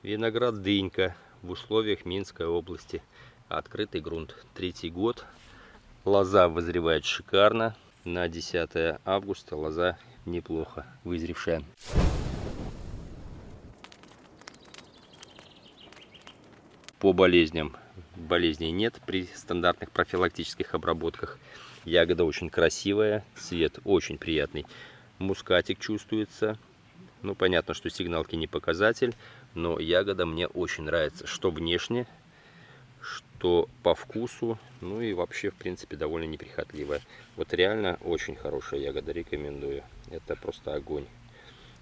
Виноград дынька в условиях Минской области. Открытый грунт. 3-й год. Лоза вызревает шикарно. На 10 августа лоза неплохо вызревшая. По болезням. Болезней нет при стандартных профилактических обработках. Ягода очень красивая. Цвет очень приятный. Мускатик чувствуется. Ну, понятно, что сигналки не показатель, но ягода мне очень нравится, что внешне, что по вкусу, ну и вообще, в принципе, довольно неприхотливая. Вот реально очень хорошая ягода, рекомендую. Это просто огонь.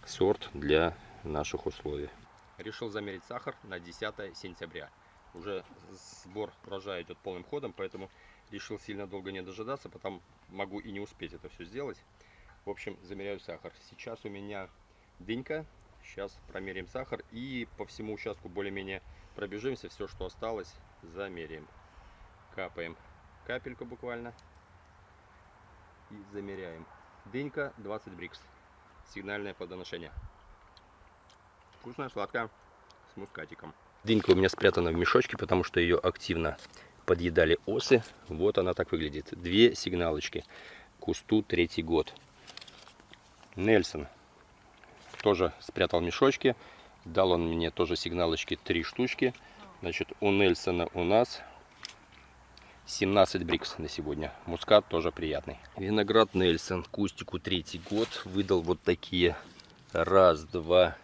Сорт для наших условий. Решил замерить сахар на 10 сентября. Уже сбор урожая идет полным ходом, поэтому решил сильно долго не дожидаться, потом могу и не успеть это все сделать. В общем, замеряю сахар. Сейчас у меня дынька. Сейчас промерим сахар и по всему участку более-менее пробежимся. Все, что осталось, замеряем. Капаем капельку буквально и замеряем. Дынька 20 брикс. Сигнальное плодоношение. Вкусная, сладкая, с мускатиком. Дынька у меня спрятана в мешочке, потому что ее активно подъедали осы. Вот она так выглядит. 2 сигналочки. Кусту 3-й год. Нельсон. Тоже спрятал мешочки. Дал он мне тоже сигналочки 3 штучки. Значит, у Нельсона у нас 17 брикс на сегодня. Мускат тоже приятный. Виноград Нельсон. Кустику 3-й год. Выдал вот такие 1, 2,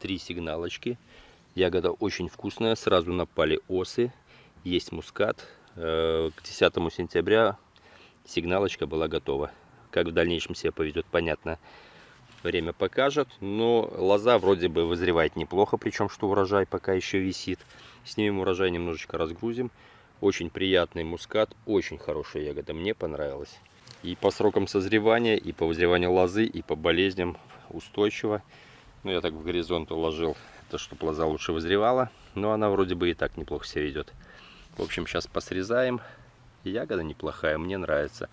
3 сигналочки. Ягода очень вкусная. Сразу напали осы. Есть мускат. К 10 сентября сигналочка была готова. Как в дальнейшем себя поведет, понятно. Время покажет, но лоза вроде бы вызревает неплохо, причем что урожай пока еще висит. Снимем урожай, немножечко разгрузим. Очень приятный мускат, очень хорошая ягода, мне понравилась. И по срокам созревания, и по вызреванию лозы, и по болезням устойчиво. Ну, я так в горизонт уложил, это чтобы лоза лучше вызревала, но она вроде бы и так неплохо себя ведет. В общем, сейчас посрезаем. Ягода неплохая, мне нравится.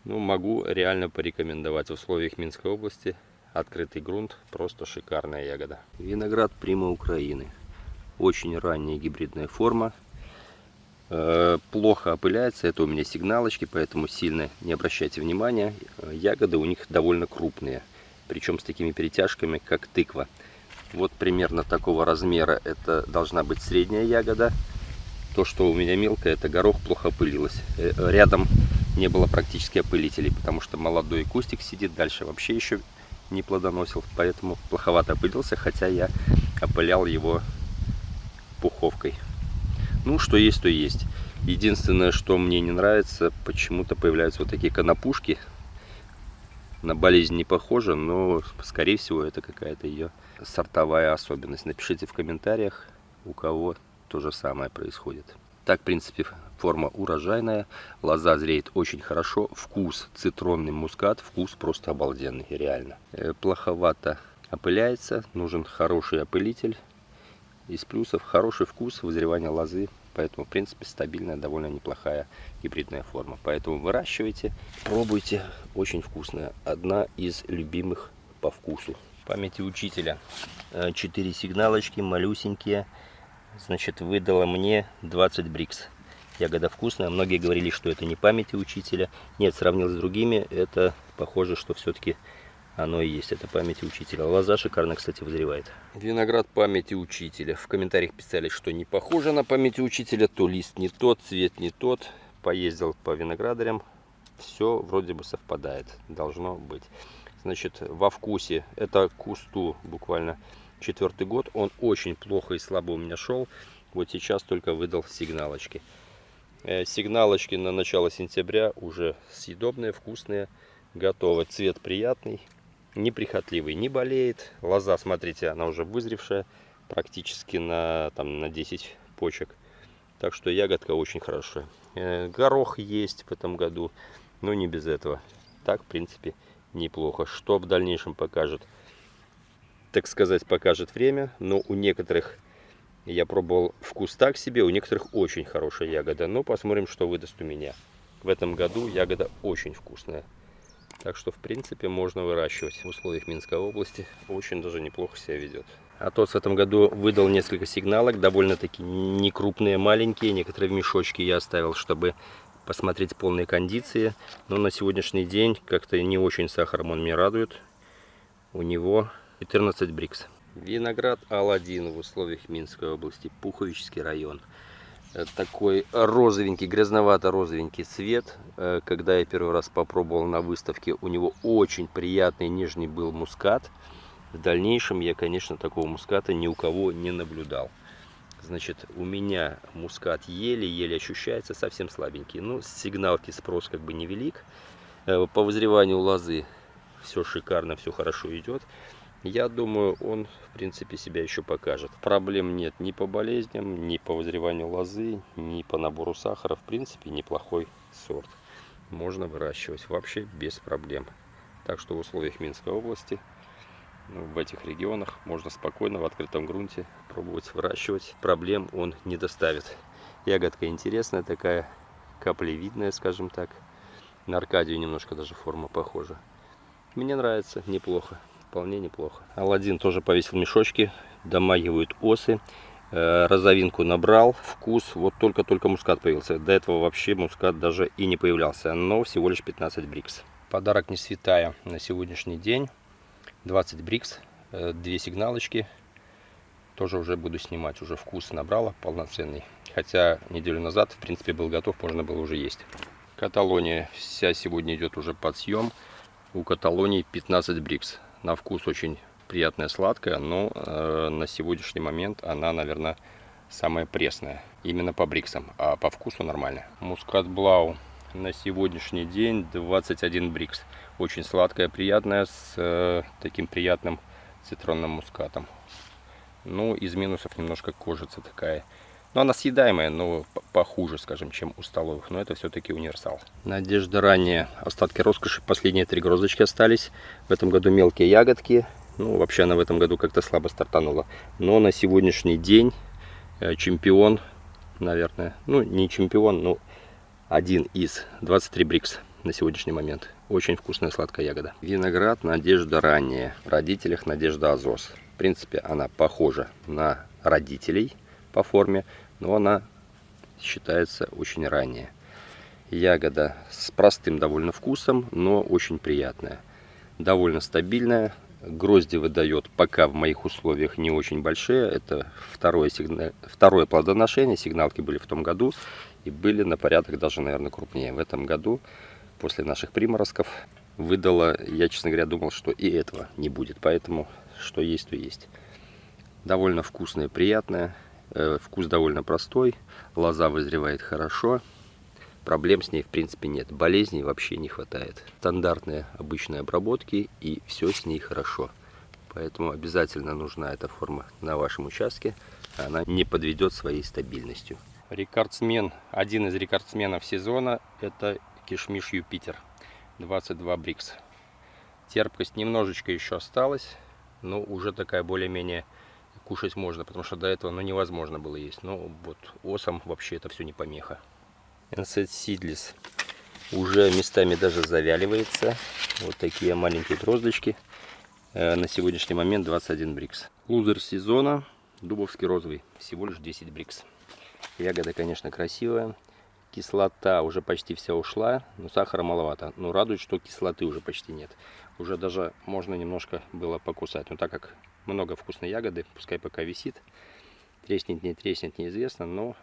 Ну, могу реально порекомендовать в условиях Минской области. Открытый грунт, просто шикарная ягода. Виноград Прима Украины. Очень ранняя гибридная форма. Плохо опыляется, это у меня сигналочки, поэтому сильно не обращайте внимания. Ягоды у них довольно крупные, причем с такими перетяжками, как тыква. Вот примерно такого размера это должна быть средняя ягода. То, что у меня мелкое, это горох, плохо опылилось. Рядом не было практически опылителей, потому что молодой кустик сидит, дальше вообще еще не плодоносил, поэтому плоховато опылился, хотя я опылял его пуховкой. Ну, что есть, то есть. Единственное, что мне не нравится, почему-то появляются вот такие конопушки. На болезнь не похоже, но, скорее всего, это какая-то ее сортовая особенность. Напишите в комментариях, у кого то же самое происходит. Так, в принципе, форма урожайная, лоза зреет очень хорошо, вкус цитронный мускат, вкус просто обалденный, реально. Плоховато опыляется, нужен хороший опылитель. Из плюсов хороший вкус, вызревание лозы, поэтому, в принципе, стабильная, довольно неплохая гибридная форма. Поэтому выращивайте, пробуйте, очень вкусная. Одна из любимых по вкусу. Памяти учителя. 4 сигналочки, малюсенькие. Значит, выдала мне 20 брикс. Ягода вкусная. Многие говорили, что это не памяти учителя. Нет, сравнил с другими. Это похоже, что все-таки оно и есть. Это памяти учителя. Лоза шикарно, кстати, вызревает. Виноград памяти учителя. В комментариях писали, что не похоже на памяти учителя. То лист не тот, цвет не тот. Поездил по виноградарям. Все вроде бы совпадает. Должно быть. Значит, во вкусе это кусту буквально 4-й год. Он очень плохо и слабо у меня шел. Вот сейчас только выдал сигналочки. Сигналочки на начало сентября уже съедобные, вкусные, готовы. Цвет приятный, неприхотливый, не болеет. Лоза, смотрите, она уже вызревшая, практически на 10 почек. Так что ягодка очень хорошая. Горох есть в этом году, но не без этого. Так, в принципе, неплохо. Что в дальнейшем покажет, так сказать, покажет время. Но у некоторых я пробовал вкус так себе, у некоторых очень хорошая ягода. Но посмотрим, что выдаст у меня. В этом году ягода очень вкусная. Так что, в принципе, можно выращивать в условиях Минской области. Очень даже неплохо себя ведет. Атос в этом году выдал несколько сигналок, довольно-таки не крупные, маленькие. Некоторые в мешочке я оставил, чтобы посмотреть полные кондиции. Но на сегодняшний день как-то не очень сахаром он меня радует. У него 14 брикс. Виноград Аладдин в условиях Минской области, Пуховический район. Такой розовенький, грязновато-розовенький цвет. Когда я первый раз попробовал на выставке, у него очень приятный нежный был мускат. В дальнейшем я, конечно, такого муската ни у кого не наблюдал. Значит, у меня мускат еле-еле ощущается, совсем слабенький. Ну, с сигналки спрос как бы невелик. По вызреванию лозы все шикарно, все хорошо идет. Я думаю, он, в принципе, себя еще покажет. Проблем нет ни по болезням, ни по вызреванию лозы, ни по набору сахара. В принципе, неплохой сорт. Можно выращивать вообще без проблем. Так что в условиях Минской области, в этих регионах, можно спокойно в открытом грунте пробовать выращивать. Проблем он не доставит. Ягодка интересная такая, каплевидная, скажем так. На Аркадию немножко даже форма похожа. Мне нравится, неплохо. Вполне неплохо. Аладдин тоже повесил мешочки, домагивают осы. Розовинку набрал, вкус, вот только-только мускат появился. До этого вообще мускат даже и не появлялся, но всего лишь 15 брикс. Подарок не святая на сегодняшний день. 20 брикс, 2 сигналочки. Тоже уже буду снимать, уже вкус набрала полноценный. Хотя неделю назад, в принципе, был готов, можно было уже есть. Каталония вся сегодня идет уже под съем. У Каталонии 15 брикс. На вкус очень приятная, сладкая, но на сегодняшний момент она, наверное, самая пресная. Именно по бриксам, а по вкусу нормально. Мускат Блау на сегодняшний день 21 брикс. Очень сладкая, приятная, с таким приятным цитронным мускатом. Ну, из минусов немножко кожица такая. Но она съедаемая, но похуже, скажем, чем у столовых. Но это все-таки универсал. Надежда ранее. Остатки роскоши. Последние 3 грозочки остались. В этом году мелкие ягодки. Ну, вообще она в этом году как-то слабо стартанула. Но на сегодняшний день чемпион, наверное. Ну, не чемпион, но один из 23 брикс на сегодняшний момент. Очень вкусная сладкая ягода. Виноград Надежда ранее. В родителях Надежда Азос. В принципе, она похожа на родителей по форме, но она считается очень ранняя. Ягода с простым довольно вкусом, но очень приятная. Довольно стабильная. Грозди выдает пока в моих условиях не очень большие. Это второе плодоношение. Сигналки были в том году и были на порядок даже, наверное, крупнее. В этом году, после наших приморозков, выдала, я, честно говоря, думал, что и этого не будет. Поэтому, что есть, то есть. Довольно вкусная, приятная. Вкус довольно простой, лоза вызревает хорошо, проблем с ней в принципе нет, болезней вообще не хватает. Стандартные обычные обработки и все с ней хорошо. Поэтому обязательно нужна эта форма на вашем участке, она не подведет своей стабильностью. Рекордсмен, один из рекордсменов сезона, это кишмиш Юпитер, 22 брикс. Терпкость немножечко еще осталась, но уже такая более-менее кушать можно, потому что до этого невозможно было есть. Но вот осам вообще это все не помеха. NZ Seedless уже местами даже завяливается. Вот такие маленькие гроздочки. На сегодняшний момент 21 брикс. Лузер сезона Дубовский розовый. Всего лишь 10 брикс. Ягода, конечно, красивая. Кислота уже почти вся ушла, но сахара маловато. Но радует, что кислоты уже почти нет. Уже даже можно немножко было покусать. Но так как много вкусной ягоды, пускай пока висит. Треснет, не треснет, неизвестно, но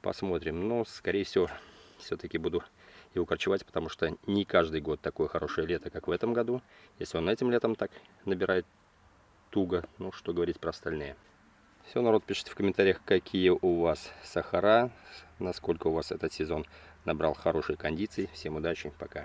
посмотрим. Но, скорее всего, все-таки буду его корчевать, потому что не каждый год такое хорошее лето, как в этом году. Если он этим летом так набирает туго, ну, что говорить про остальные. Все, народ, пишите в комментариях, какие у вас сахара, насколько у вас этот сезон набрал хорошие кондиции. Всем удачи, пока.